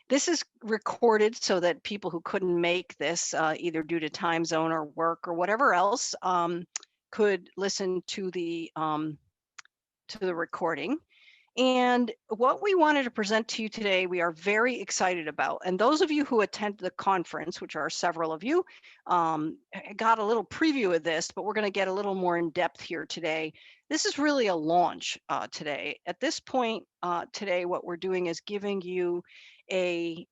This is recorded so that people who couldn't make this, either due to time zone or work or whatever else, could listen to the recording. And what we wanted to present to you today, we are very excited about. And those of you who attend the conference, which are several of you, got a little preview of this, but we're going to get a little more in depth here today. This is really a launch today. At this point today, what we're doing is giving you a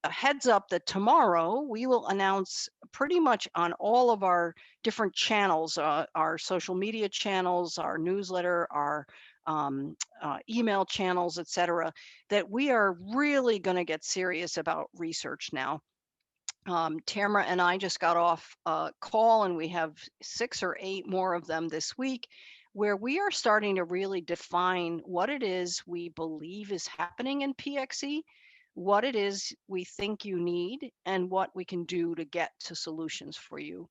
heads up that tomorrow we will announce pretty much on all of our different channels, our social media channels, our newsletter, our email channels, etc., that we are really going to get serious about research now. Tamara and I just got off a call, and we have 6 or 8 more of them this week, where we are starting to really define what it is we believe is happening in PXE, what it is we think you need, and what we can do to get to solutions for you.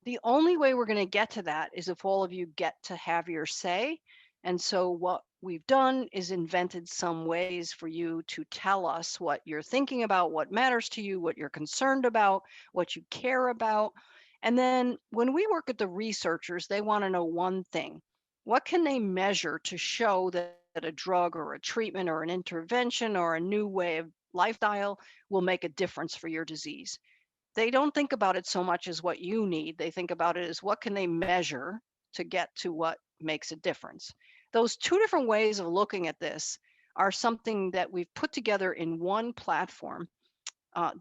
The only way we're going to get to that is if all of you get to have your say. And so what we've done is invented some ways for you to tell us what you're thinking about, what matters to you, what you're concerned about, what you care about. And then when we work with the researchers, they want to know one thing. What can they measure to show that a drug or a treatment or an intervention or a new way of lifestyle will make a difference for your disease? They don't think about it so much as what you need. They think about it as what can they measure to get to what makes a difference. Those two different ways of looking at this are something that we've put together in one platform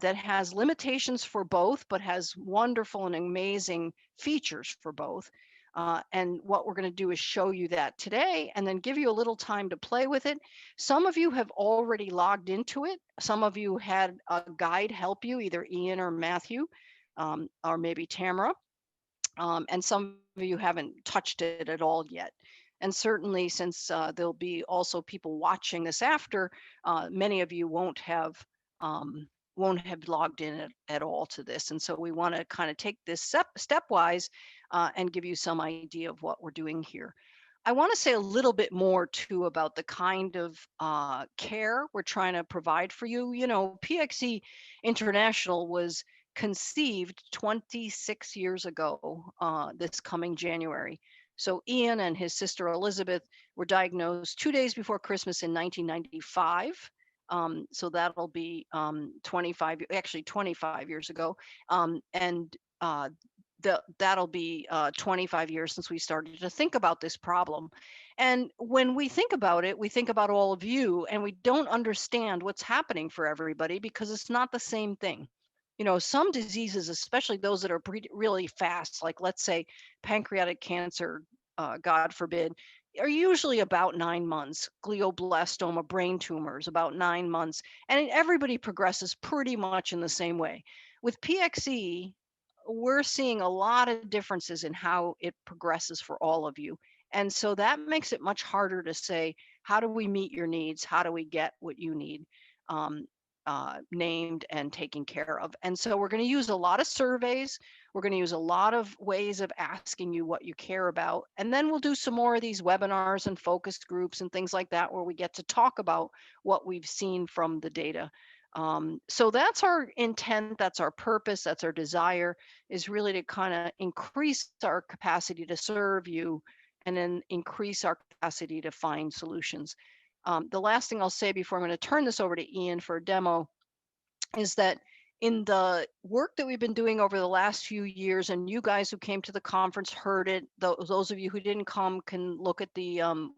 that has limitations for both, but has wonderful and amazing features for both. And what we're going to do is show you that today and then give you a little time to play with it. Some of you have already logged into it. Some of you had a guide help you, either Ian or Matthew, or maybe Tamara. And some of you haven't touched it at all yet. And certainly, since there'll be also people watching this after, many of you won't have logged in at all to this. And so we want to kind of take this stepwise and give you some idea of what we're doing here. I want to say a little bit more too about the kind of care we're trying to provide for you. You know, PXE International was conceived 26 years ago, this coming January. So Ian and his sister Elizabeth were diagnosed 2 days before Christmas in 1995. So that'll be 25 years ago. And that'll be 25 years since we started to think about this problem. And when we think about it, we think about all of you, and we don't understand what's happening for everybody because it's not the same thing. You know, some diseases, especially those that are really fast, like let's say pancreatic cancer, God forbid, are usually about 9 months. Glioblastoma, brain tumors, about 9 months. And everybody progresses pretty much in the same way. With PXE, we're seeing a lot of differences in how it progresses for all of you. And so that makes it much harder to say, how do we meet your needs? How do we get what you need? Named and taken care of. And so we're going to use a lot of surveys. We're going to use a lot of ways of asking you what you care about. And then we'll do some more of these webinars and focus groups and things like that, where we get to talk about what we've seen from the data. So that's our intent, that's our purpose, that's our desire, is really to kind of increase our capacity to serve you and then increase our capacity to find solutions. The last thing I'll say before I'm going to turn this over to Ian for a demo is that in the work that we've been doing over the last few years, and you guys who came to the conference heard it, those of you who didn't come can look at the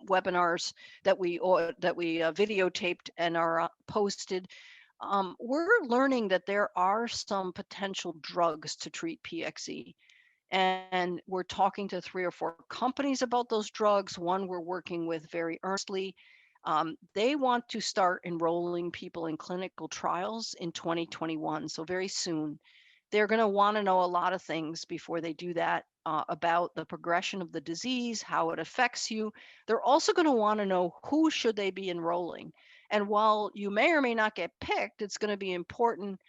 webinars that we videotaped and are posted. We're learning that there are some potential drugs to treat PXE. And we're talking to 3 or 4 companies about those drugs. One we're working with very earnestly. They want to start enrolling people in clinical trials in 2021, so very soon. They're going to want to know a lot of things before they do that, about the progression of the disease, how it affects you. They're also going to want to know who should they be enrolling. And while you may or may not get picked, it's going to be important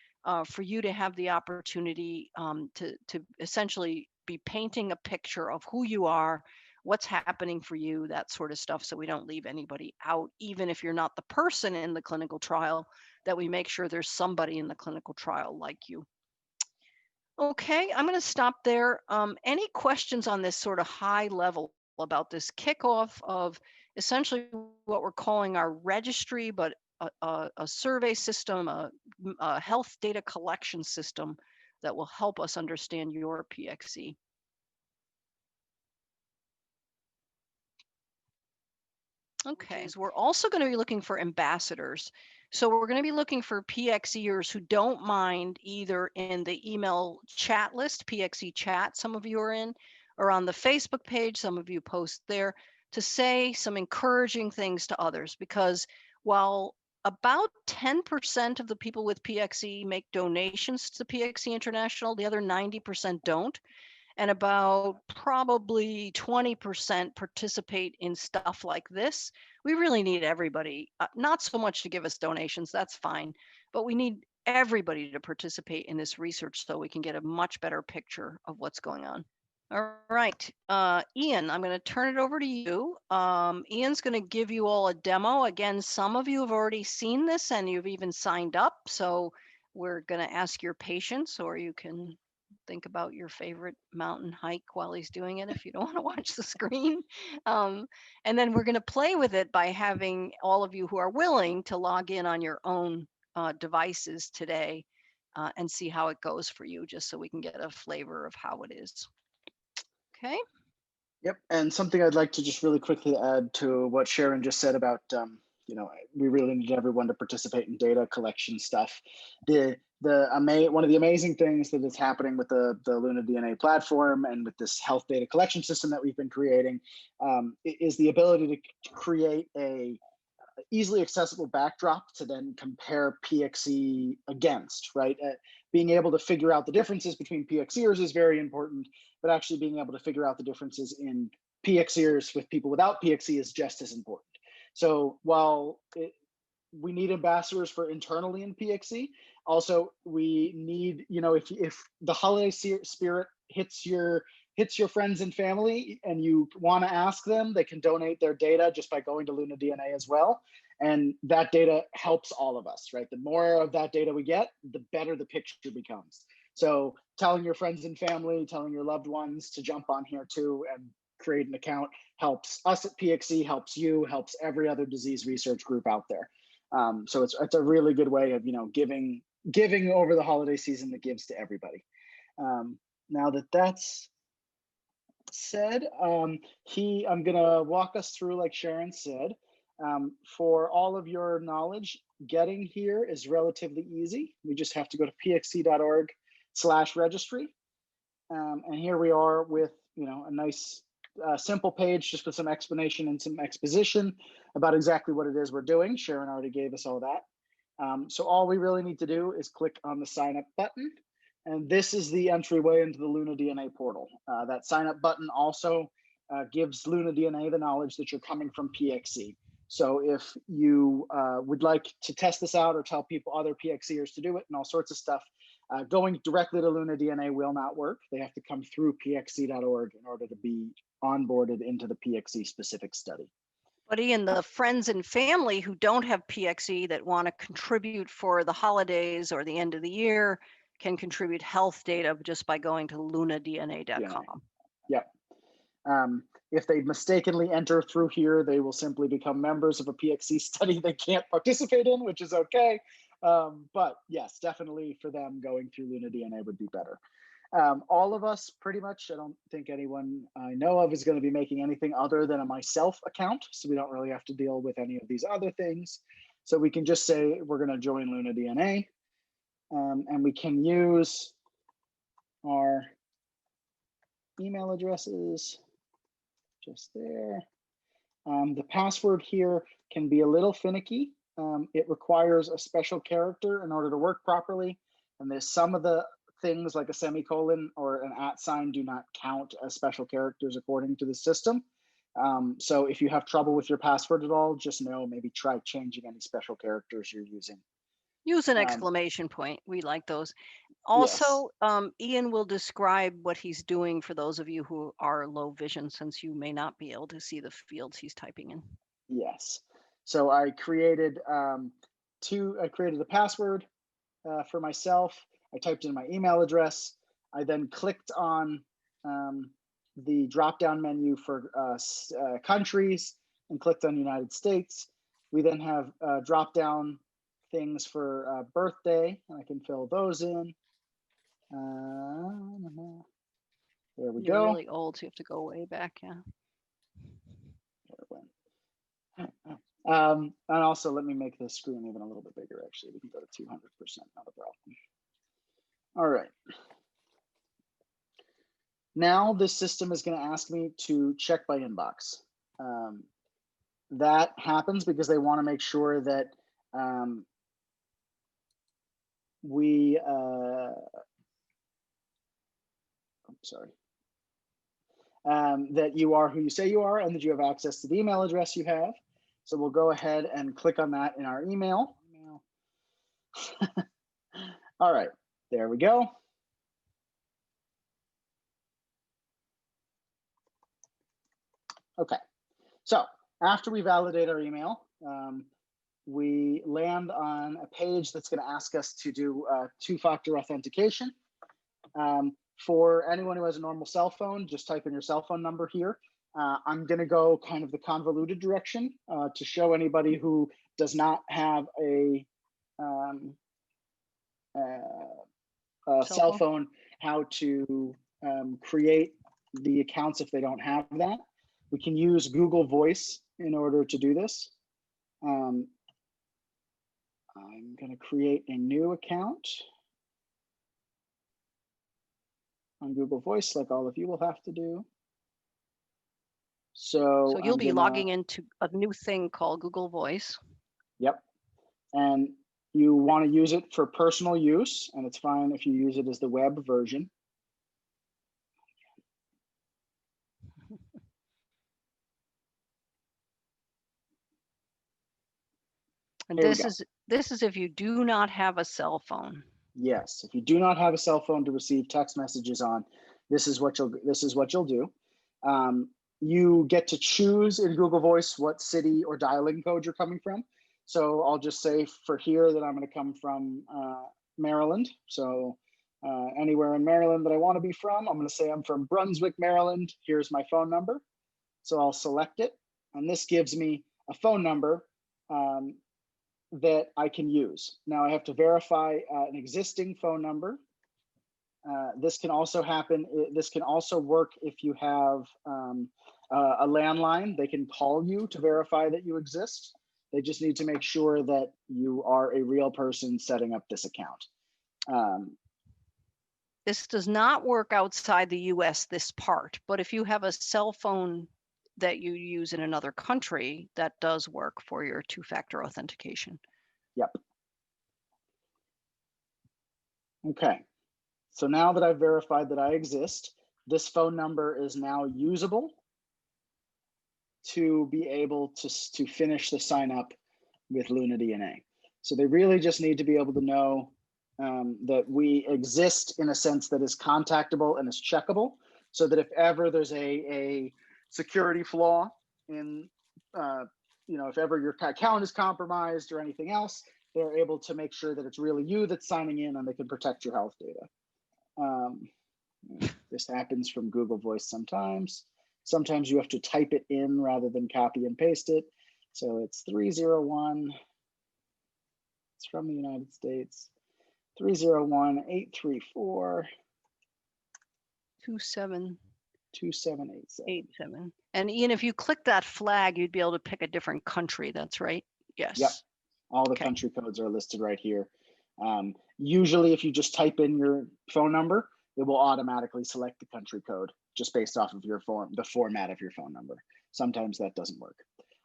for you to have the opportunity to essentially be painting a picture of who you are, what's happening for you, that sort of stuff, so we don't leave anybody out, even if you're not the person in the clinical trial, that we make sure there's somebody in the clinical trial like you. Okay, I'm going to stop there. Any questions on this sort of high level about this kickoff of essentially what we're calling our registry, but a survey system, a health data collection system that will help us understand your PXE? Okay, so we're also going to be looking for ambassadors. So we're going to be looking for PXEers who don't mind either in the email chat list, PXE chat, some of you are in, or on the Facebook page, some of you post there, to say some encouraging things to others. Because while about 10% of the people with PXE make donations to PXE International, the other 90% don't, and about probably 20% participate in stuff like this. We really need everybody, not so much to give us donations, that's fine, but we need everybody to participate in this research so we can get a much better picture of what's going on. All right, Ian, I'm going to turn it over to you. Ian's going to give you all a demo. Again, some of you have already seen this and you've even signed up, so we're going to ask your patience, or you can think about your favorite mountain hike while he's doing it if you don't want to watch the screen. Um, and then we're going to play with it by having all of you who are willing to log in on your own devices today and see how it goes for you, just so we can get a flavor of how it is. Okay. Yep, and something I'd like to just really quickly add to what Sharon just said about, we really need everyone to participate in data collection stuff. One of the amazing things that is happening with the Luna DNA platform and with this health data collection system that we've been creating is the ability to create a easily accessible backdrop to then compare PXE against, right? Being able to figure out the differences between PXEers is very important, but actually being able to figure out the differences in PXEers with people without PXE is just as important. So while we need ambassadors for internally in PXE, also we need, if the holiday spirit hits your friends and family and you want to ask them, they can donate their data just by going to Luna DNA as well. And that data helps all of us, right? The more of that data we get, the better the picture becomes. So telling your friends and family, telling your loved ones to jump on here too and create an account helps us at PXE, helps you, helps every other disease research group out there. So it's a really good way of giving over the holiday season that gives to everybody. Now that's said, I'm gonna walk us through, like Sharon said. For all of your knowledge, getting here is relatively easy. We just have to go to pxe.org/registry. And here we are with a nice simple page just with some explanation and some exposition about exactly what it is we're doing. Sharon already gave us all that. So all we really need to do is click on the sign up button. And this is the entryway into the Luna DNA portal. That sign up button also gives Luna DNA the knowledge that you're coming from PXE. So if you would like to test this out or tell people, other PXEers to do it and all sorts of stuff, going directly to Luna DNA will not work. They have to come through pxe.org in order to be onboarded into the PXE specific study. But Ian, the friends and family who don't have PXE that want to contribute for the holidays or the end of the year can contribute health data just by going to lunadna.com. Yep. If they mistakenly enter through here, they will simply become members of a PXE study they can't participate in, which is okay. But yes, definitely for them, going through Luna DNA would be better. All of us, pretty much, I don't think anyone I know of is going to be making anything other than a myself account. So we don't really have to deal with any of these other things. So we can just say we're going to join Luna DNA. And we can use our email addresses just there. The password here can be a little finicky. It requires a special character in order to work properly. And there's some of the things like a semicolon or an @ do not count as special characters according to the system. So if you have trouble with your password at all, just know, maybe try changing any special characters you're using. Use an exclamation point. We like those. Also, yes. Ian will describe what he's doing for those of you who are low vision, since you may not be able to see the fields he's typing in. Yes. So I created created a password for myself. I typed in my email address. I then clicked on the drop-down menu for countries and clicked on United States. We then have drop-down things for birthday, and I can fill those in. There we You're go. really old, so you have to go way back. Yeah. And also, let me make this screen even a little bit bigger. Actually, we can go to 200%, not a problem. All right. Now this system is going to ask me to check my inbox. That happens because they want to make sure that that you are who you say you are and that you have access to the email address you have. So we'll go ahead and click on that in our email. All right, there we go. Okay, so after we validate our email, we land on a page that's going to ask us to do two-factor authentication. For anyone who has a normal cell phone, just type in your cell phone number here. I'm going to go kind of the convoluted direction to show anybody who does not have a cell phone how to create the accounts if they don't have that. We can use Google Voice in order to do this. I'm going to create a new account on Google Voice, like all of you will have to do. So you'll be logging into a new thing called Google Voice. Yep. And you want to use it for personal use, and it's fine if you use it as the web version. And this is if you do not have a cell phone. Yes, if you do not have a cell phone to receive text messages on, this is what you'll do. You get to choose in Google Voice what city or dialing code you're coming from. So I'll just say for here that I'm going to come from Maryland. So anywhere in Maryland that I want to be from, I'm going to say I'm from Brunswick, Maryland. Here's my phone number. So I'll select it, and this gives me a phone number that I can use. Now I have to verify an existing phone number. This can also happen. This can also work if you have a landline. They can call you to verify that you exist. They just need to make sure that you are a real person setting up this account. This does not work outside the US, this part, but if you have a cell phone that you use in another country, that does work for your two-factor authentication. Yep. Okay. So now that I've verified that I exist, this phone number is now usable to be able to finish the sign up with LunaDNA. So they really just need to be able to know that we exist in a sense that is contactable and is checkable, so that if ever there's a security flaw in, if ever your account is compromised or anything else, they're able to make sure that it's really you that's signing in and they can protect your health data. This happens from Google Voice sometimes. Sometimes you have to type it in rather than copy and paste it. So it's 301. It's from the United States. 301-834 2787. And Ian, if you click that flag, you'd be able to pick a different country. That's right. Yes. Yep. All the country codes are listed right here. Usually, if you just type in your phone number, it will automatically select the country code just based off of the format of your phone number. Sometimes that doesn't work.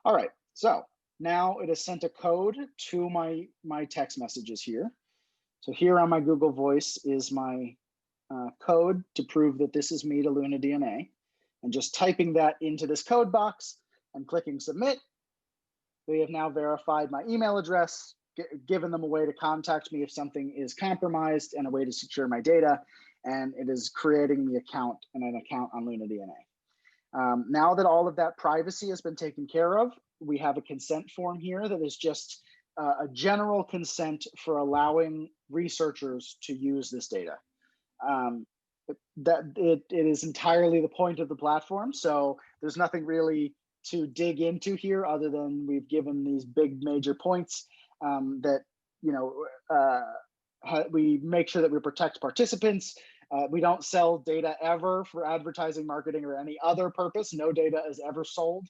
All right. So now it has sent a code to my text messages here. So here on my Google Voice is my code to prove that this is me to LunaDNA. And just typing that into this code box and clicking submit, they have now verified my email address, given them a way to contact me if something is compromised and a way to secure my data. And it is creating the account and an account on LunaDNA. Now that all of that privacy has been taken care of, we have a consent form here that is just a general consent for allowing researchers to use this data. Um, that it is entirely the point of the platform. So there's nothing really to dig into here other than we've given these big major points that, you know, we make sure that we protect participants. We don't sell data ever for advertising, marketing, or any other purpose. No data is ever sold.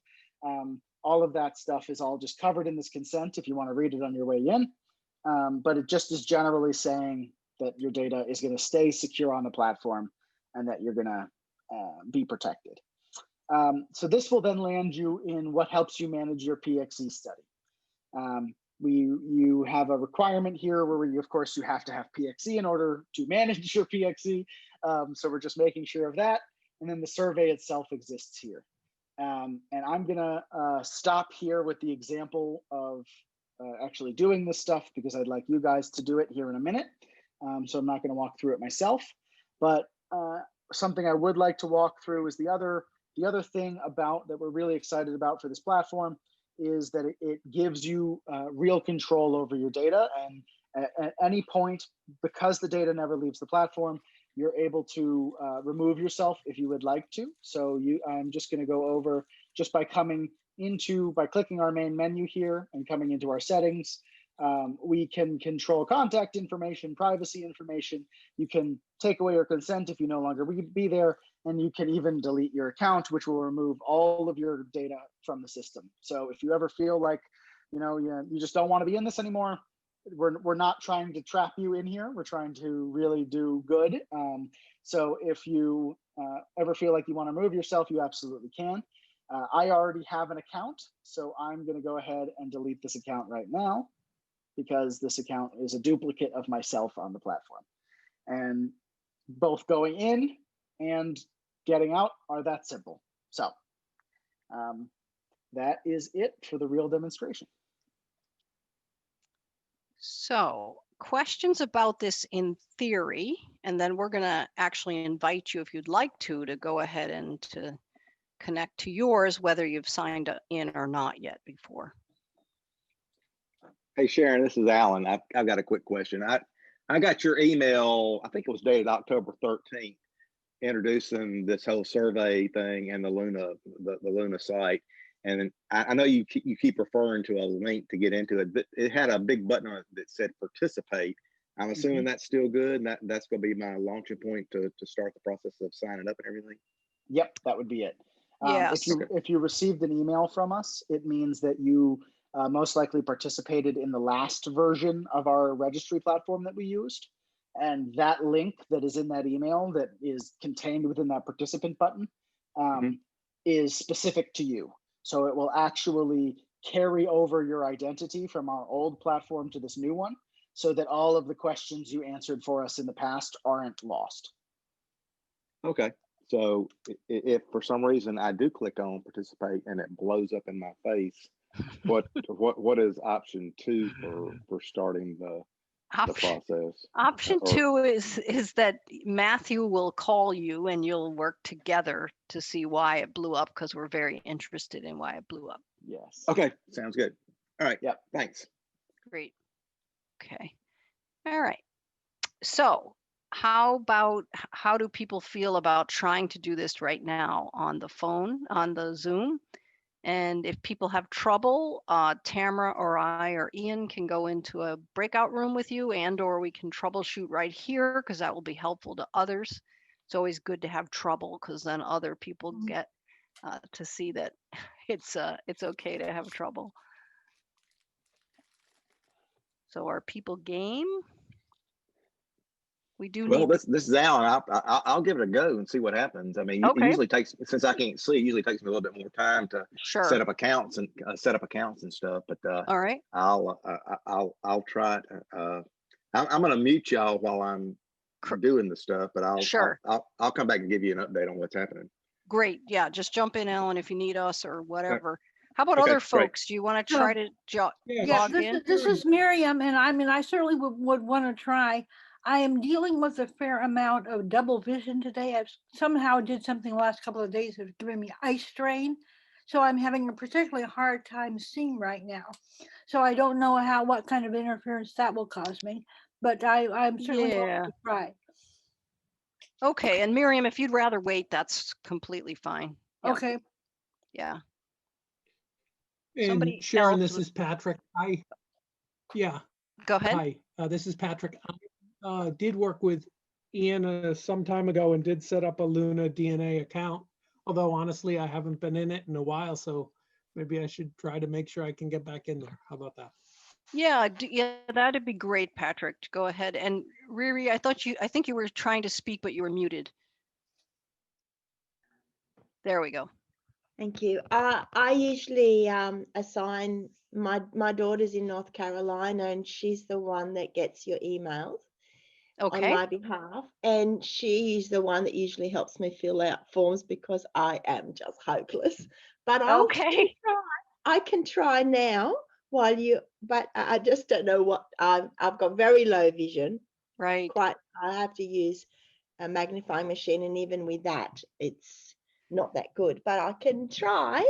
All of that stuff is all just covered in this consent if you want to read it on your way in. But it just is generally saying that your data is going to stay secure on the platform and that you're going to be protected. So this will then land you in what helps you manage your PXE study. You have a requirement here where of course you have to have PXE in order to manage your PXE. So we're just making sure of that. And then the survey itself exists here. And I'm gonna stop here with the example of actually doing this stuff because I'd like you guys to do it here in a minute. So I'm not gonna walk through it myself, but something I would like to walk through is the other thing about that we're really excited about for this platform is that it gives you real control over your data. And at any point, because the data never leaves the platform, you're able to remove yourself if you would like to. So I'm just going to go over just by clicking our main menu here and coming into our settings. We can control contact information, privacy information. You can take away your consent if you no longer be there, and you can even delete your account, which will remove all of your data from the system. So if you ever feel like, you just don't want to be in this anymore, we're not trying to trap you in here. We're trying to really do good. So if you ever feel like you want to remove yourself, you absolutely can. I already have an account, so I'm going to go ahead and delete this account right now because this account is a duplicate of myself on the platform. And both going in and getting out are that simple. So that is it for the real demonstration. So questions about this in theory, and then we're going to actually invite you, if you'd like to go ahead and to connect to yours, whether you've signed in or not yet before. Hey, Sharon, this is Alan. I've got a quick question. I got your email, I think it was dated October 13th, introducing this whole survey thing and the Luna site. And I know you keep referring to a link to get into it, but it had a big button on it that said participate. I'm assuming that's still good, and that's going to be my launching point to start the process of signing up and everything. Yep, that would be it. Yes. If you received an email from us, it means that you most likely participated in the last version of our registry platform that we used. And that link that is in that email that is contained within that participant button is specific to you. So it will actually carry over your identity from our old platform to this new one so that all of the questions you answered for us in the past aren't lost. Okay. So if for some reason I do click on participate and it blows up in my face, what is option 2 for starting the process? Option 2 is that Matthew will call you and you'll work together to see why it blew up, because we're very interested in why it blew up. Yes. Okay, sounds good. All right. Yep. Thanks. Great. Okay. All right. So how do people feel about trying to do this right now on the phone, on the Zoom? And if people have trouble, Tamara or I or Ian can go into a breakout room with you, or we can troubleshoot right here, because that will be helpful to others. It's always good to have trouble, because then other people get to see that it's okay to have trouble. So are people game? We do Well, need. this is Alan. I'll give it a go and see what happens. I mean, it usually takes, since I can't see, it usually takes me a little bit more time to set up accounts and stuff. But all right, I'll try it. I'm going to mute y'all while I'm doing the stuff, but I'll come back and give you an update on what's happening. Great. Yeah, just jump in, Alan, if you need us or whatever. How about other folks? Great. Do you want to try to log in? This is Miriam, and I mean, I certainly would want to try. I am dealing with a fair amount of double vision today. I've somehow did something the last couple of days that's given me eye strain. So I'm having a particularly hard time seeing right now. So I don't know what kind of interference that will cause me, but I'm certainly willing Yeah. to try. Okay. And Miriam, if you'd rather wait, that's completely fine. Yeah. Okay. Yeah. And Somebody Sharon, else this was- is Patrick. Yeah, Go ahead. hi, this is Patrick. I did work with Ian some time ago and did set up a Luna DNA account. Although honestly, I haven't been in it in a while, so maybe I should try to make sure I can get back in there. How about that? Yeah, yeah, that'd be great, Patrick. Go ahead. And Riri, I think you were trying to speak, but you were muted. There we go. Thank you. I usually assign my daughter's in North Carolina, and she's the one that gets your emails on Okay. my behalf. And she is the one that usually helps me fill out forms because I am just hopeless. But Okay. I can try now while you. But I just don't know what I've got very low vision. Right. I have to use a magnifying machine, and even with that, it's not that good. But I can try.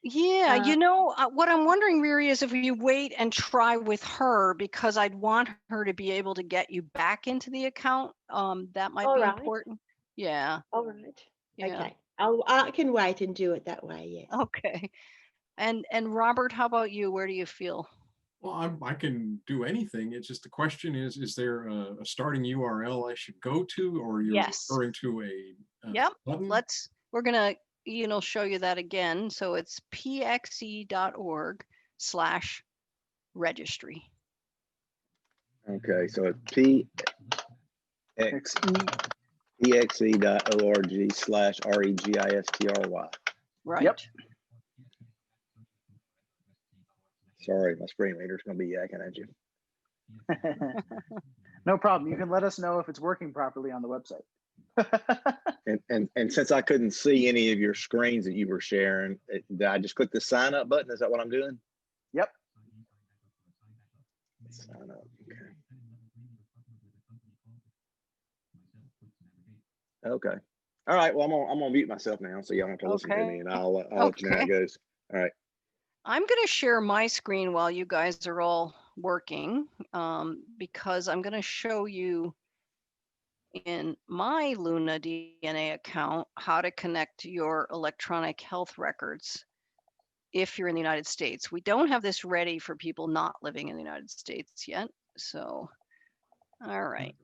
Yeah, you know, what I'm wondering, Riri, is if you wait and try with her, because I'd want her to be able to get you back into the account. That might All be right. important. Yeah. All right. Yeah. Okay. I can wait and do it that way. Yes. Okay. And Robert, how about you? Where do you feel? Well, I can do anything. It's just the question is there a starting URL I should go to, or you're Yes. referring to a Yep. button? We're gonna, show you that again. So it's pxe.org/registry. Okay, so it's PXE. pxe.org/registry. Right. Yep. Sorry, my screen reader's gonna be yakking at you. No problem. You can let us know if it's working properly on the website. And since I couldn't see any of your screens that you were sharing, did I just click the sign up button? Is that what I'm doing? Yep. Sign up. Okay. Okay. All right. Well, I'm gonna mute myself now, so y'all don't have to listen to me, and I'll let you know how it goes. All right. I'm going to share my screen while you guys are all working, because I'm going to show you in my Luna DNA account how to connect your electronic health records if you're in the United States. We don't have this ready for people not living in the United States yet. So, all right.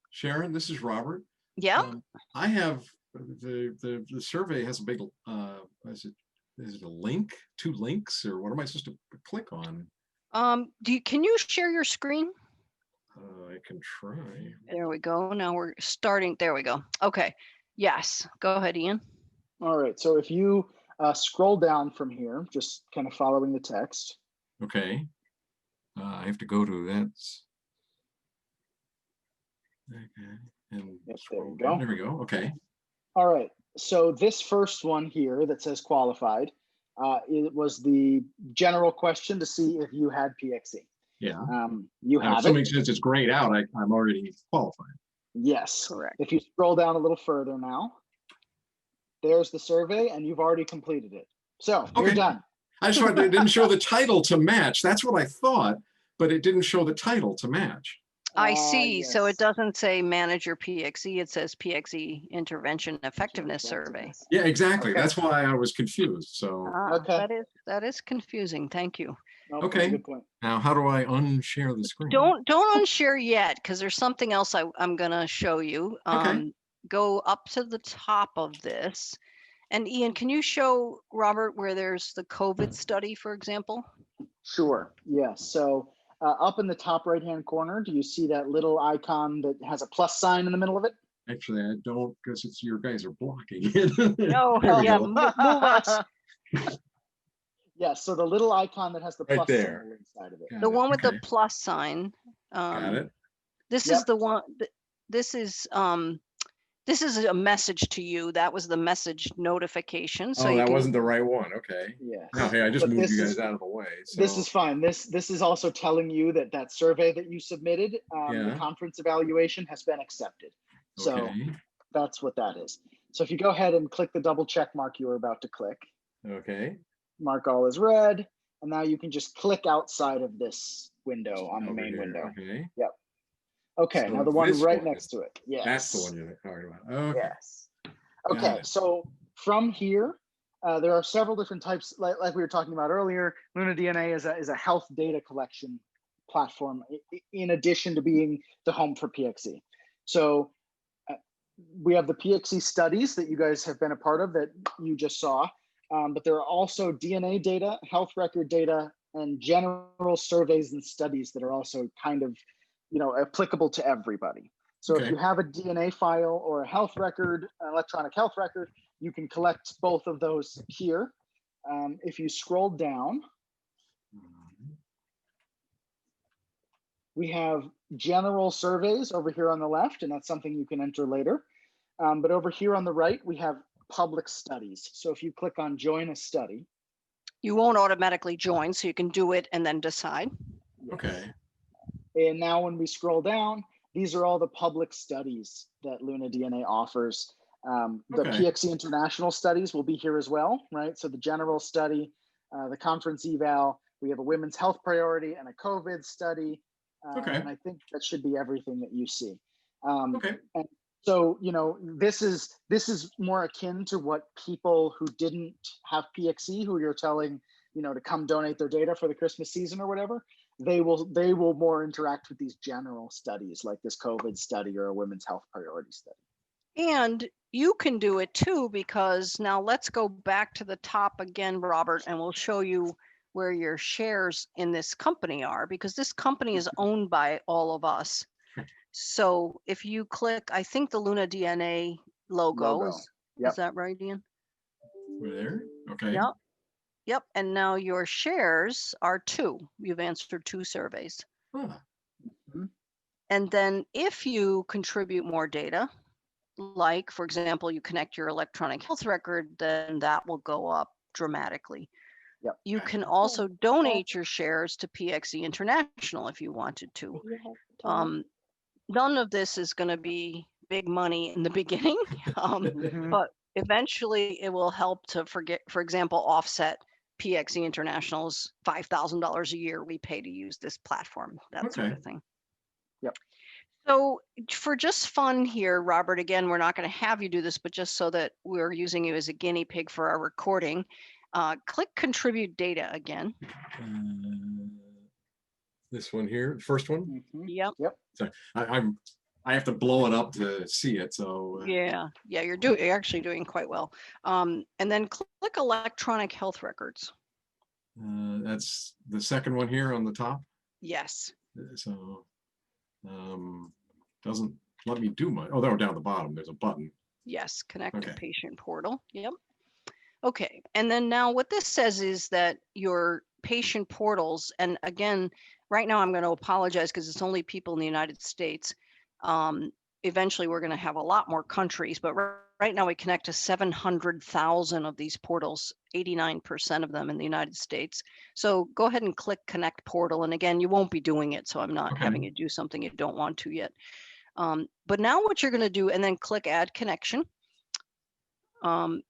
Sharon, this is Robert. Yeah. I have the survey has a big is it a link, 2 links, or what am I supposed to click on? Can you share your screen? I can try. There we go. Now we're starting. There we go. Okay. Yes. Go ahead, Ian. All right. So if you scroll down from here, just kind of following the text. Okay. I have to go to that. Okay. And Yes, there we scroll go. down. There we go. Okay. All right. So this first one here that says qualified, it was the general question to see if you had PXE. Yeah. You Now, if have somebody it. says it's grayed out, I'm already qualified. Yes. Correct. If you scroll down a little further now, there's the survey, and you've already completed it. So you're Okay. done. I just wanted, it didn't show the title to match. That's what I thought, but it didn't show the title to match. I see. So it Yes. doesn't say manager PXE. It says PXE Intervention Effectiveness Survey. Yeah, exactly. Okay. That's why I was confused. So Okay. That is confusing. Thank you. No, Okay. Good point. now how do I unshare the screen? Don't unshare yet, because there's something else I'm gonna show you. Okay. Go up to the top of this. And Ian, can you show Robert where there's the COVID study, for example? Sure. Yes. So up in the top right-hand corner, do you see that little icon that has a plus sign in the middle of it? Actually, I don't, because it's your guys are blocking it. No, There we yeah, go. move us. Yes. So the little icon that has the Right plus there. symbol inside of it. Got The it. one with Okay. the plus sign. Got it. This Yep. is the one. This is a message to you. That was the message notification. So Oh, you that can, wasn't the right one. Okay. Yes. No, hey, I just But moved this you is- guys out of the way. So. This is fine. This is also telling you that that survey that you submitted, the Yeah. conference evaluation has been accepted. So Okay. that's what that is. So if you go ahead and click the double check mark you were about to click, Okay. mark all as read, And now you can just click outside of this window on the Over main here, window. Okay. Yep. Okay, now So the one this right one next to it. Yes. That's the one you're talking about. Okay. Yes. Got Okay, it. so from here, there are several different types, like we were talking about earlier. Luna DNA is a health data collection platform in addition to being the home for PXE. So we have the PXE studies that you guys have been a part of that you just saw, but there are also DNA data, health record data, and general surveys and studies that are also kind of, applicable to everybody. So if Okay. you have a DNA file or a health record, an electronic health record, you can collect both of those here. If you scroll down, we have general surveys over here on the left, and that's something you can enter later. But over here on the right, we have public studies. So if you click on join a study. You won't automatically join, so you can do it and then decide. Okay. And now when we scroll down, these are all the public studies that Luna DNA offers. The Okay. PXE International studies will be here as well, right? So the general study, the conference eval, we have a women's health priority and a COVID study. Okay. And I think that should be everything that you see. Okay. And so, this is more akin to what people who didn't have PXE, who you're telling, to come donate their data for the Christmas season or whatever, they will more interact with these general studies like this COVID study or a women's health priority study. And you can do it too, because now let's go back to the top again, Robert, and we'll show you where your shares in this company are, because this company is owned by all of us. So if you click, I think the Luna DNA logo. Is that right, Ian? We're there. Okay. Yep. Yep. And now your shares are 2. You've answered 2 surveys. Huh. And then if you contribute more data, like, for example, you connect your electronic health record, then that will go up dramatically. Yep. You can also donate your shares to PXE International if you wanted to. None of this is going to be big money in the beginning, but eventually it will help to, for example, offset PXE International's $5,000 a year we pay to use this platform, that sort of thing. Yep. So for just fun here, Robert, again, we're not going to have you do this, but just so that we're using you as a guinea pig for our recording, click contribute data again. This one here, the first one. Yep. So I have to blow it up to see it. So yeah, you're actually doing quite well. And then click electronic health records. That's the second one here on the top. Yes. So doesn't let me do much. Oh, they're down at the bottom. There's a button. Yes, connect to patient portal. Yep. Okay, and then now what this says is that your patient portals, and again, right now I'm going to apologize because it's only people in the United States. Eventually we're going to have a lot more countries, but right now we connect to 700,000 of these portals, 89% of them in the United States. So go ahead and click connect portal. And again, you won't be doing it, so I'm not having you do something you don't want to yet. But now what you're going to do, and then click add connection.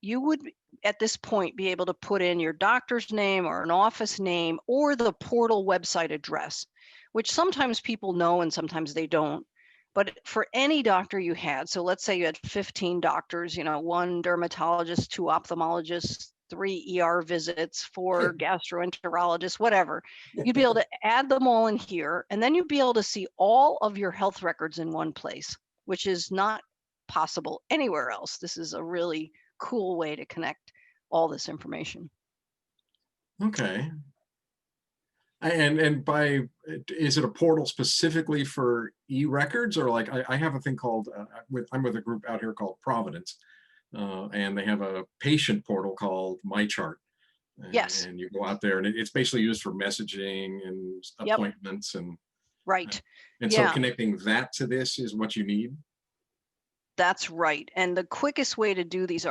You would at this point be able to put in your doctor's name or an office name or the portal website address, which sometimes people know and sometimes they don't. But for any doctor you had, so let's say you had 15 doctors, 1 dermatologist, 2 ophthalmologists, 3 ER visits, 4 gastroenterologists, whatever, you'd be able to add them all in here, and then you'd be able to see all of your health records in one place, which is not possible anywhere else. This is a really cool way to connect all this information. Okay. And is it a portal specifically for e-records, or like I have a thing called I'm with a group out here called Providence, and they have a patient portal called MyChart. Yes. And you go out there, and it's basically used for messaging and appointments and right. And so connecting that to this is what you need. That's right. And the quickest way to do these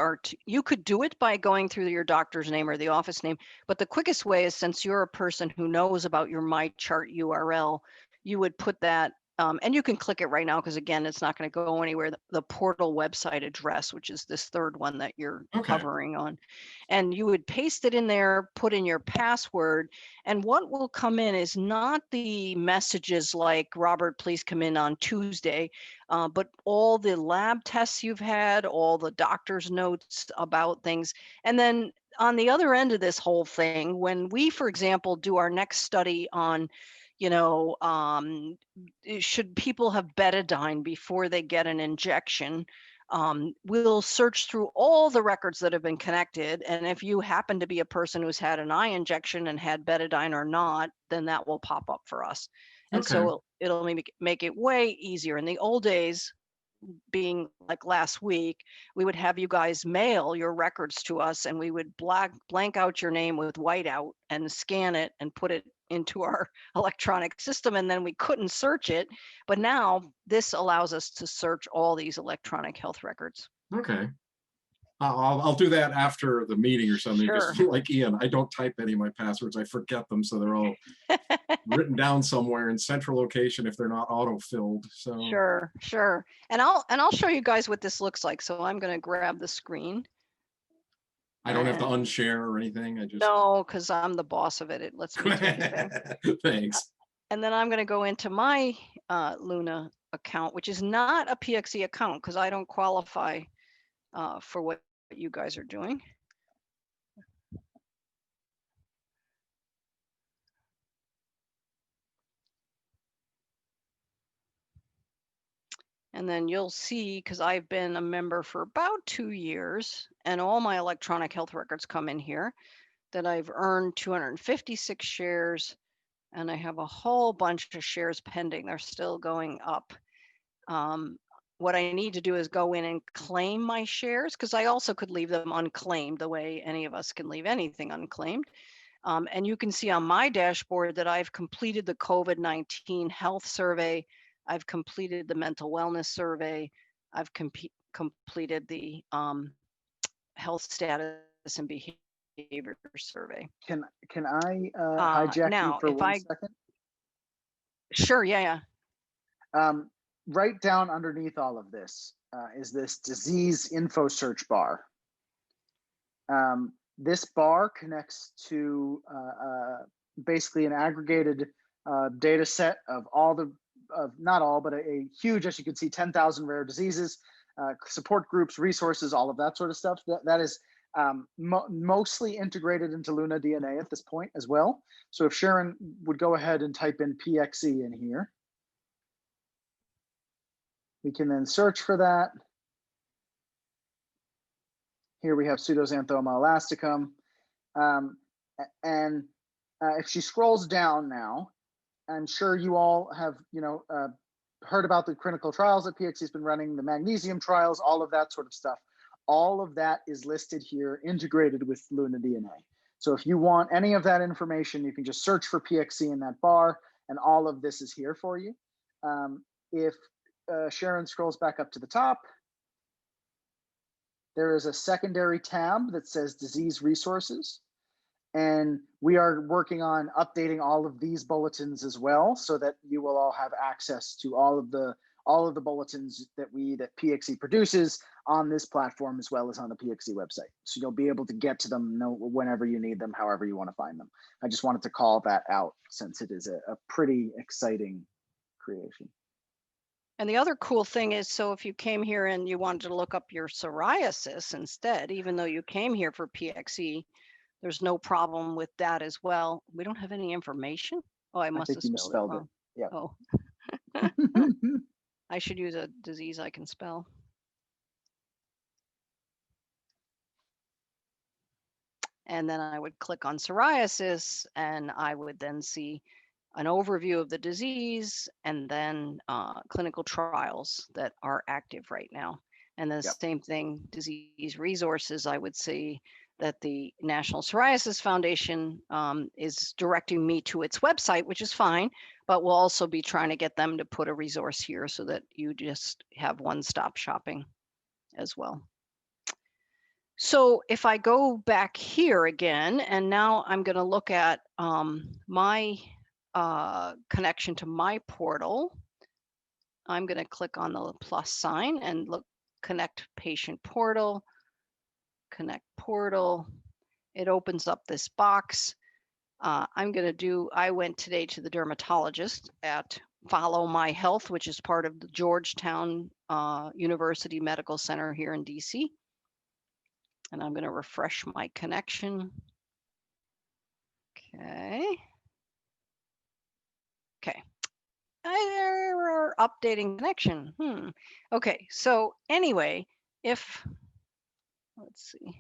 you could do it by going through your doctor's name or the office name, but the quickest way is, since you're a person who knows about your MyChart URL, you would put that and you can click it right now because again, it's not going to go anywhere. The portal website address, which is this third one that you're Okay. hovering on, and you would paste it in there, put in your password, and what will come in is not the messages like Robert, please come in on Tuesday, but all the lab tests you've had, all the doctor's notes about things, and then on the other end of this whole thing, when we, for example, do our next study on, should people have betadine before they get an injection? We'll search through all the records that have been connected. And if you happen to be a person who's had an eye injection and had betadine or not, then that will pop up for us. And Okay. so it'll make it way easier. In the old days, being like last week, we would have you guys mail your records to us and we would blank out your name with whiteout and scan it and put it into our electronic system, and then we couldn't search it. But now this allows us to search all these electronic health records. Okay. I'll do that after the meeting or something. Sure. Because like Ian, I don't type any of my passwords. I forget them, so they're all written down somewhere in central location if they're not auto-filled. So Sure. And I'll show you guys what this looks like. So I'm going to grab the screen. I don't have to unshare or anything. I just No, because I'm the boss of it. It lets me do anything. Thanks. And then I'm going to go into my Luna account, which is not a PXE account because I don't qualify for what you guys are doing. And then you'll see, because I've been a member for about 2 years and all my electronic health records come in here, that I've earned 256 shares and I have a whole bunch of shares pending. They're still going up. What I need to do is go in and claim my shares because I also could leave them unclaimed the way any of us can leave anything unclaimed. And you can see on my dashboard that I've completed the COVID-19 health survey. I've completed the mental wellness survey. I've completed the health status and behavior survey. Can I hijack now, you for if 1 second? Sure, yeah. Right down underneath all of this is this disease info search bar. This bar connects to basically an aggregated data set of all the, not all, but a huge, as you can see, 10,000 rare diseases, support groups, resources, all of that sort of stuff. That is mostly integrated into Luna DNA at this point as well. So if Sharon would go ahead and type in PXE in here, we can then search for that. Here we have pseudoxanthoma elasticum. If she scrolls down now, I'm sure you all have, heard about the clinical trials that PXE has been running, the magnesium trials, all of that sort of stuff. All of that is listed here, integrated with Luna DNA. So if you want any of that information, you can just search for PXE in that bar, and all of this is here for you. If Sharon scrolls back up to the top, there is a secondary tab that says disease resources. And we are working on updating all of these bulletins as well, so that you will all have access to all of the bulletins that PXE produces on this platform, as well as on the PXE website. So you'll be able to get to them whenever you need them, however you want to find them. I just wanted to call that out since it is a pretty exciting creation. And the other cool thing is, so if you came here and you wanted to look up your psoriasis instead, even though you came here for PXE, there's no problem with that as well. We don't have any information. Oh, I must have spelled it wrong. Yeah. Oh, I should use a disease I can spell. And then I would click on psoriasis and I would then see an overview of the disease and then clinical trials that are active right now. And the same thing, disease resources, I would see that the National Psoriasis Foundation is directing me to its website, which is fine, but we'll also be trying to get them to put a resource here so that you just have one-stop shopping as well. So if I go back here again, and now I'm going to look at my connection to my portal, I'm going to click on the plus sign and look, connect patient portal, connect portal. It opens up this box. I went today to the dermatologist at Follow My Health, which is part of the Georgetown University Medical Center here in DC. And I'm going to refresh my connection. Okay. Okay. Error, updating connection. Okay, so anyway, if, let's see,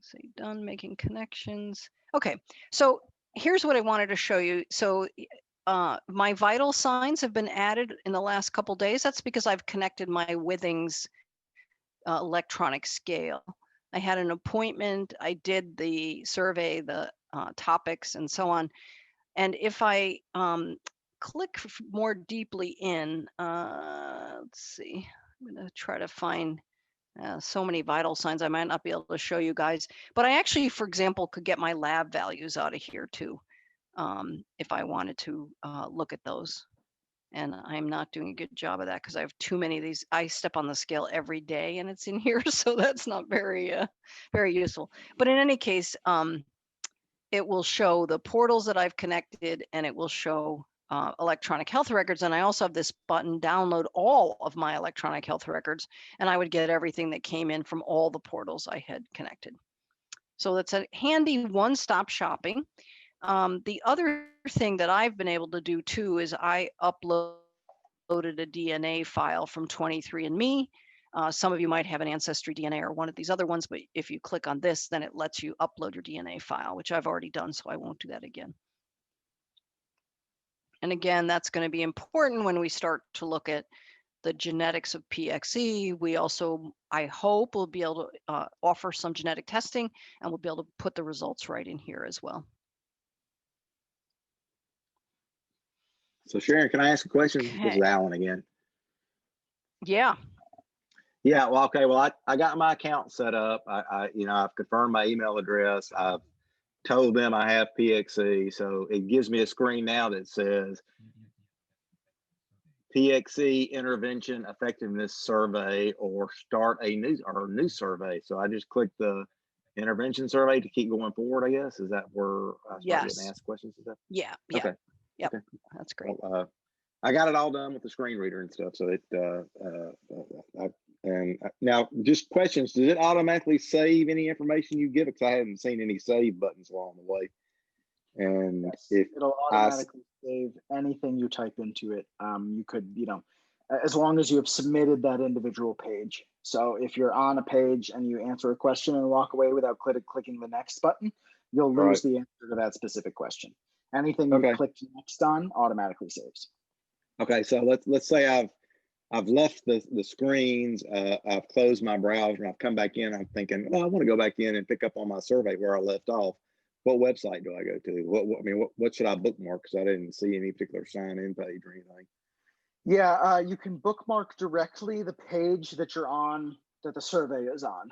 say done making connections. Okay, so here's what I wanted to show you. So my vital signs have been added in the last couple days. That's because I've connected my Withings electronic scale. I had an appointment, I did the survey, the topics and so on. And if I click more deeply in, let's see, I'm gonna try to find so many vital signs I might not be able to show you guys, but I actually, for example, could get my lab values out of here too, if I wanted to look at those. And I'm not doing a good job of that because I have too many of these. I step on the scale every day and it's in here, so that's not very, very useful. But in any case, it will show the portals that I've connected, and it will show electronic health records. And I also have this button, download all of my electronic health records, and I would get everything that came in from all the portals I had connected. So that's a handy one-stop shopping. The other thing that I've been able to do too is I uploaded a DNA file from 23andMe. Some of you might have an Ancestry DNA or one of these other ones, but if you click on this, then it lets you upload your DNA file, which I've already done, so I won't do that again. And again, that's going to be important when we start to look at the genetics of PXE. We also, I hope, will be able to offer some genetic testing, and we'll be able to put the results right in here as well. So Sharon, can I ask a question? Okay. This is Alan again. Yeah. Yeah, well, okay. Well, I got my account set up. I've confirmed my email address. I've told them I have PXE. So it gives me a screen now that says PXE intervention effectiveness survey or start a new survey. So I just click the intervention survey to keep going forward, I guess. Is that where I start getting asked questions and stuff? Yeah. Okay. Yep. Okay. That's great. Well, I got it all done with the screen reader and stuff. So now just questions. Does it automatically save any information you give it? Because I haven't seen any save buttons along the way. And Yes, if it'll automatically save anything you type into it. You could, as long as you have submitted that individual page. So if you're on a page and you answer a question and walk away without clicking the next button, you'll lose the answer to that specific question. Anything you click next on automatically saves. Okay, so let's say I've left the screens, I've closed my browser, and I've come back in. I'm thinking, well, I want to go back in and pick up on my survey where I left off. What website do I go to? What should I bookmark? Because I didn't see any particular sign-in page or anything. Yeah, you can bookmark directly the page that you're on, that the survey is on.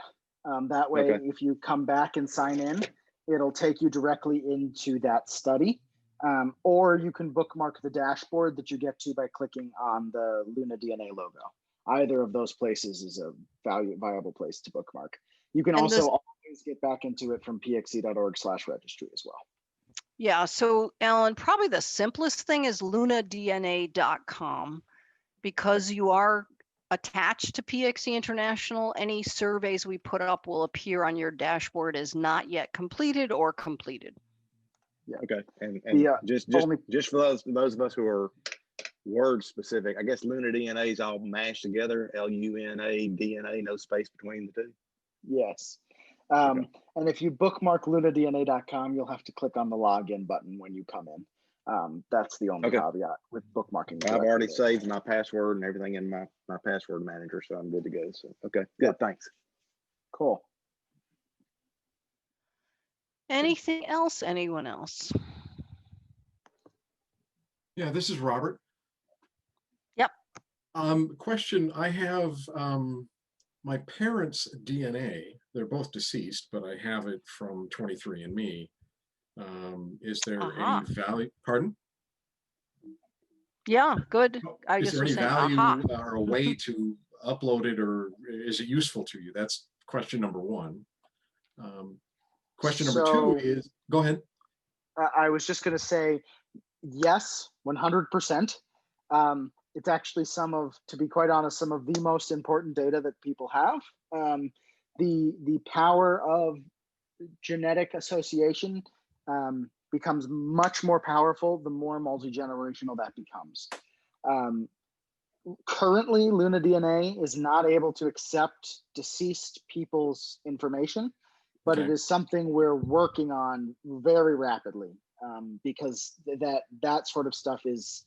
That way, if you come back and sign in, it'll take you directly into that study. Or you can bookmark the dashboard that you get to by clicking on the Luna DNA logo. Either of those places is a viable place to bookmark. You can also always get back into it from pxe.org/registry as well. Yeah, so Alan, probably the simplest thing is lunadna.com, because you are attached to PXE International. Any surveys we put up will appear on your dashboard as not yet completed or completed. Yeah. Okay. And just for those of us who are word specific, I guess Luna DNA is all mashed together. LUNA DNA, no space between the two. Yes. And if you bookmark lunadna.com, you'll have to click on the login button when you come in. That's the only caveat with bookmarking. I've already saved my password and everything in my password manager, so I'm good to go. So good. Thanks. Cool. Anything else? Anyone else? Yeah, this is Robert. Yep. Question, I have my parents' DNA. They're both deceased, but I have it from 23andMe. Is there any value? Pardon? Yeah, good. Oh, I is just there was any saying, value aha. or a way to upload it, or is it useful to you? That's question number one. Question number two So is, go ahead. I was just going to say, yes, 100%. It's actually to be quite honest, some of the most important data that people have. The power of genetic association becomes much more powerful the more multi-generational that becomes. Currently, Luna DNA is not able to accept deceased people's information, but it Okay. is something we're working on very rapidly, because that sort of stuff is,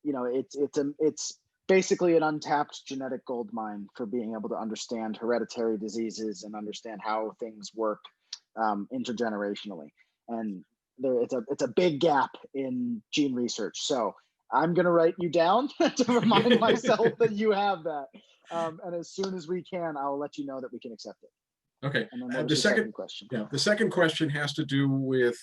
it's basically an untapped genetic gold mine for being able to understand hereditary diseases and understand how things work intergenerationally. And it's a big gap in gene research. So I'm going to write you down to remind myself that you have that. And as soon as we can, I'll let you know that we can accept it. Okay. And then what was The your second question? Yeah, the second question has to do with,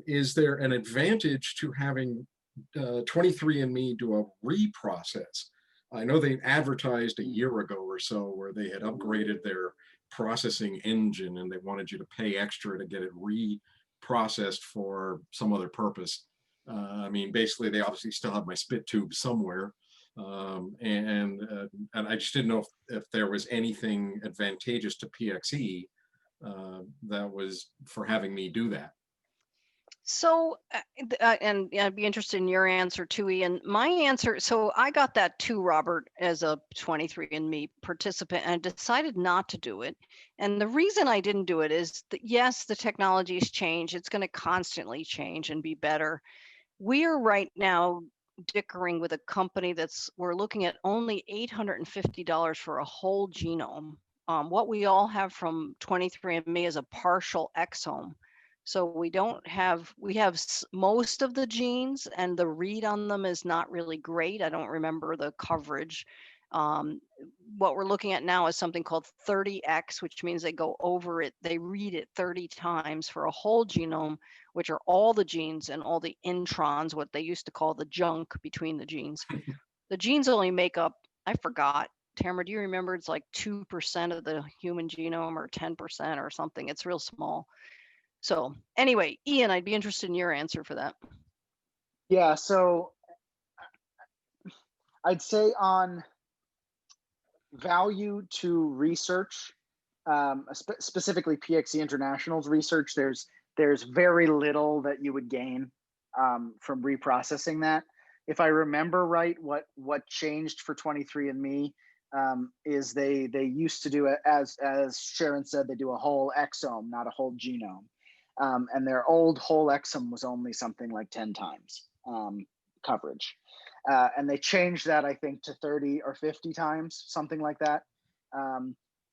is there an advantage to having 23andMe do a reprocess? I know they advertised a year ago or so where they had upgraded their processing engine and they wanted you to pay extra to get it reprocessed for some other purpose. I mean, basically, they obviously still have my spit tube somewhere. And I just didn't know if there was anything advantageous to PXE that was for having me do that. So, and yeah, I'd be interested in your answer too, Ian. My answer, so I got that too, Robert, as a 23andMe participant, and I decided not to do it. And the reason I didn't do it is that, yes, the technology's changed. It's going to constantly change and be better. We are right now dickering with a company we're looking at only $850 for a whole genome. What we all have from 23andMe is a partial exome. So we have most of the genes, and the read on them is not really great. I don't remember the coverage. What we're looking at now is something called 30x, which means they go over it, they read it 30 times for a whole genome, which are all the genes and all the introns, what they used to call the junk between the genes. The genes only make up, I forgot, Tamara, do you remember? It's like 2% of the human genome or 10% or something. It's real small. So anyway, Ian, I'd be interested in your answer for that. Yeah, so I'd say on value to research, specifically PXE International's research, there's very little that you would gain from reprocessing that. If I remember right, what changed for 23andMe is they used to do it, as Sharon said, they do a whole exome, not a whole genome. And their old whole exome was only something like 10 times coverage. And they changed that, I think, to 30 or 50 times, something like that,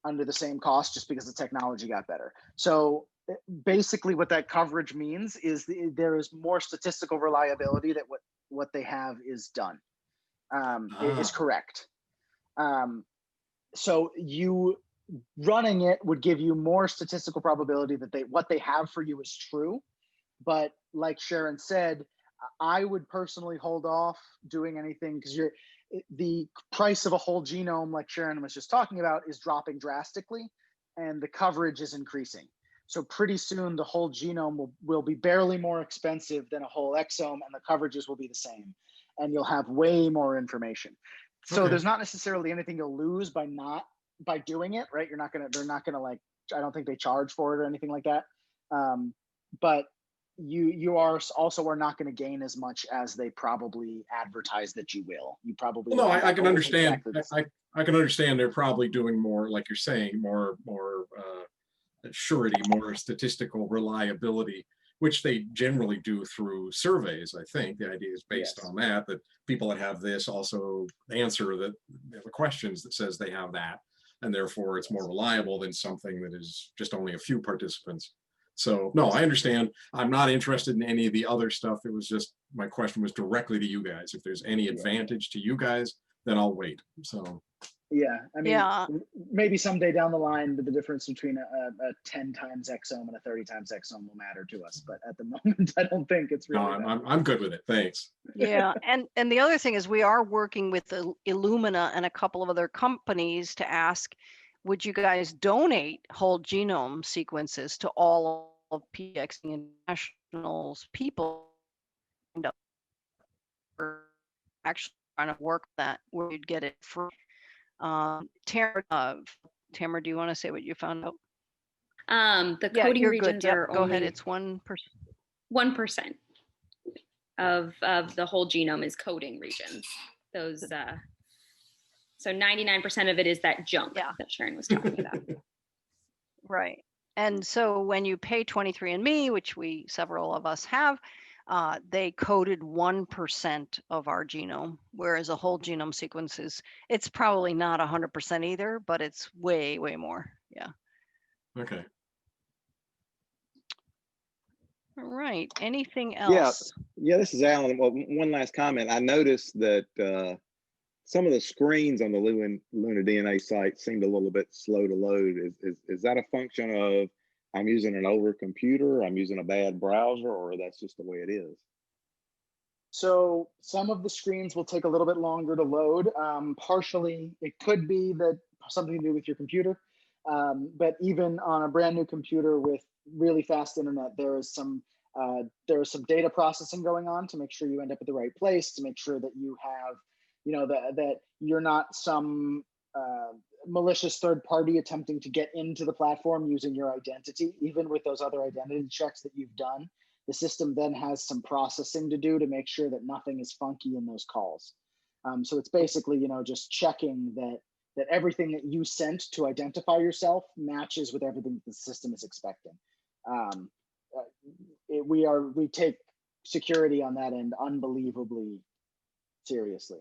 under the same cost, just because the technology got better. So basically what that coverage means is there is more statistical reliability that what they have is done, is correct. So you running it would give you more statistical probability that what they have for you is true. But like Sharon said, I would personally hold off doing anything, because the price of a whole genome, like Sharon was just talking about, is dropping drastically and the coverage is increasing. So pretty soon the whole genome will be barely more expensive than a whole exome, and the coverages will be the same, and you'll have way more information. So Okay. there's not necessarily anything you'll lose by doing it, right? They're not gonna, like, I don't think they charge for it or anything like that. But you are not going to gain as much as they probably advertise that you will. You probably Well, no, I can understand. Exactly the same. I can understand they're probably doing more, like you're saying, more surety, more statistical reliability, which they generally do through surveys. I think the idea is based Yes. on that people that have this also answer the questions that says they have that, and therefore it's more reliable than something that is just only a few participants. So no, I understand. I'm not interested in any of the other stuff. It was just, my question was directly to you guys. If there's any advantage to you guys then I'll wait. So Yeah, I mean, Yeah. maybe someday down the line, the difference between a 10 times exome and a 30 times exome will matter to us. But at the moment, I don't think it's no, really. I'm good with it. Thanks. Yeah, and the other thing is we are working with Illumina and a couple of other companies to ask, would you guys donate whole genome sequences to all of PXE International's people? And we're actually trying to work that where you'd get it free. Tamara, do you want to say what you found out? The Yeah, coding you're good. regions Yep, are go ahead. only It's 1%. 1% of the whole genome is coding regions. Those so 99% of it is that junk Yeah. that Sharon was talking about. Right. And so when you pay 23andMe, which several of us have, they coded 1% of our genome, whereas a whole genome sequence it's probably not 100% either, but it's way, way more. Yeah. Okay. All right. Anything Yeah. else? Yeah, this is Alan. Well, one last comment. I noticed that some of the screens on the Luna DNA site seemed a little bit slow to load. Is that a function of I'm using an older computer, I'm using a bad browser, or that's just the way it is? So some of the screens will take a little bit longer to load. Partially, it could be that something to do with your computer. But even on a brand new computer with really fast internet, there is some data processing going on to make sure you end up at the right place, to make sure that you have, that you're not some malicious third party attempting to get into the platform using your identity. Even with those other identity checks that you've done, the system then has some processing to do to make sure that nothing is funky in those calls. So it's basically, just checking that everything that you sent to identify yourself matches with everything the system is expecting. We take security on that end unbelievably seriously.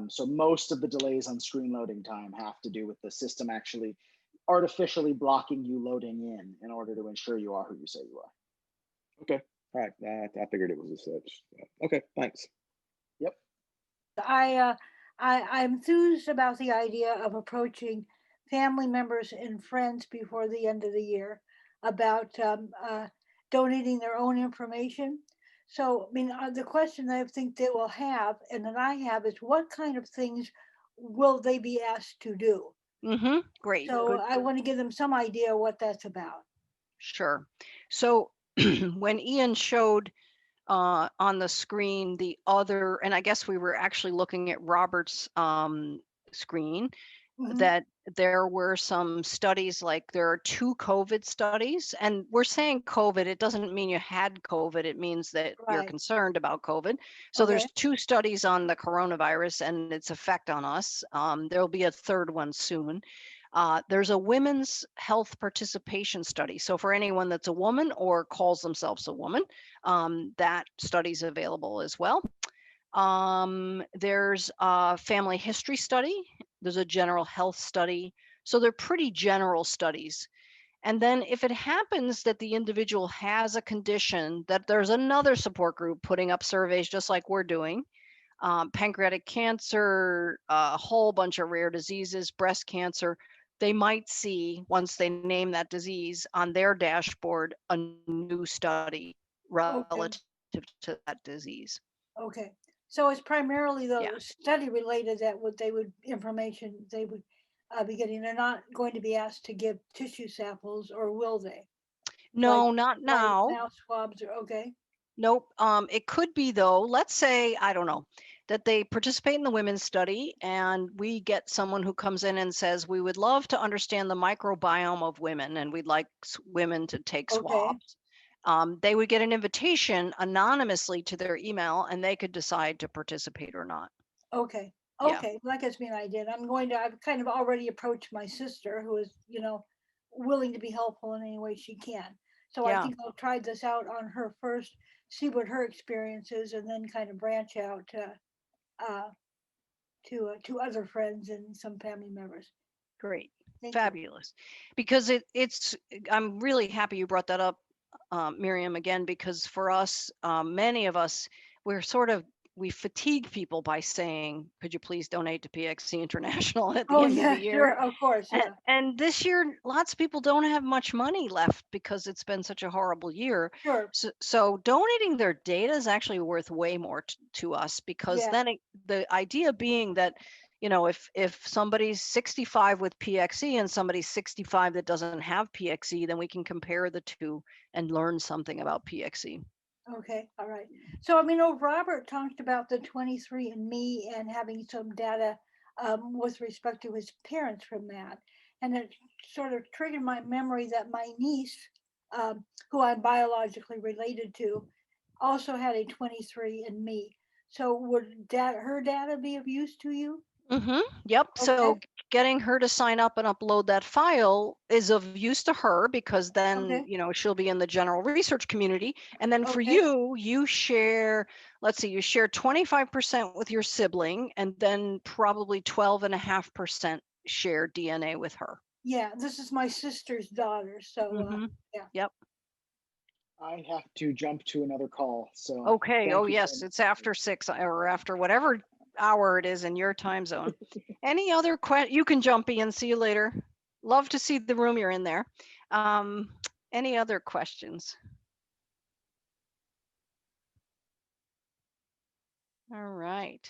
So most of the delays on screen loading time have to do with the system actually artificially blocking you loading in order to ensure you are who you say you are. Okay. All right. I figured it was as such. Okay. Thanks. Yep. I'm enthused about the idea of approaching family members and friends before the end of the year about donating their own information. So, I mean, the question I think they will have, and that I have, is what kind of things will they be asked to do? Mm-hmm. Great. So Good. I want to give them some idea what that's about. Sure. So when Ian showed on the screen the other, and I guess we were actually looking at Robert's screen, that there were some studies, like there are 2 COVID studies, and we're saying COVID, it doesn't mean you had COVID, it means that you're Right. concerned about COVID. So Okay. there's 2 studies on the coronavirus and its effect on us. There'll be a third one soon. There's a women's health participation study. So for anyone that's a woman or calls themselves a woman, that study's available as well. There's a family history study. There's a general health study. So they're pretty general studies. And then if it happens that the individual has a condition, that there's another support group putting up surveys just like we're doing. Pancreatic cancer, a whole bunch of rare diseases, breast cancer. They might see, once they name that disease on their dashboard, a new study relative to that disease. Okay. So it's primarily Yeah. those study related that information they would be getting. They're not going to be asked to give tissue samples, or will they? No, Like- not Like now. mouth swabs or okay. Nope. It could be though. Let's say, I don't know, that they participate in the women's study and we get someone who comes in and says, we would love to understand the microbiome of women and we'd like women to take Okay. swabs. They would get an invitation anonymously to their email and they could decide to participate or not. Okay. Yeah. Okay. Well, that gives me an idea. I've kind of already approached my sister, who is, willing to be helpful in any way she can. So Yeah. I think I'll try this out on her first, see what her experience is, and then kind of branch out to other friends and some family members. Great. Thank you. Fabulous. Because I'm really happy you brought that up, Miriam, again, because for us, many of us, we're sort of we fatigue people by saying, could you please donate to PXE International at the Oh, end of yeah, the year? sure, of course, And, yeah. and this year, lots of people don't have much money left because it's been such a horrible year. Sure, So donating their data is actually worth way more to us, because yeah, then the idea being that, you know, if somebody's 65 with PXE and somebody's 65 that doesn't have PXE, then we can compare the two and learn something about PXE. okay, all right. So, I mean, Robert talked about the 23andMe and having some data with respect to his parents from that. And it sort of triggered my memory that my niece, who I'm biologically related to, also had a 23andMe. So would her data be of use to you? Mm-hmm. Yep. So Okay, getting her to sign up and upload that file is of use to her, because then, okay, you know, she'll be in the general research community. And then for okay. you share, let's see, you share 25% with your sibling, and then probably 12.5% share DNA with her. Yeah, this is my sister's daughter. So, Mm-hmm. yeah. Yep. I have to jump to another call. So Okay. thank Oh, you so yes. much. It's after 6 or after whatever hour it is in your time zone. Any other questions? You can jump in. See you later. Love to see the room you're in there. Any other questions? All right.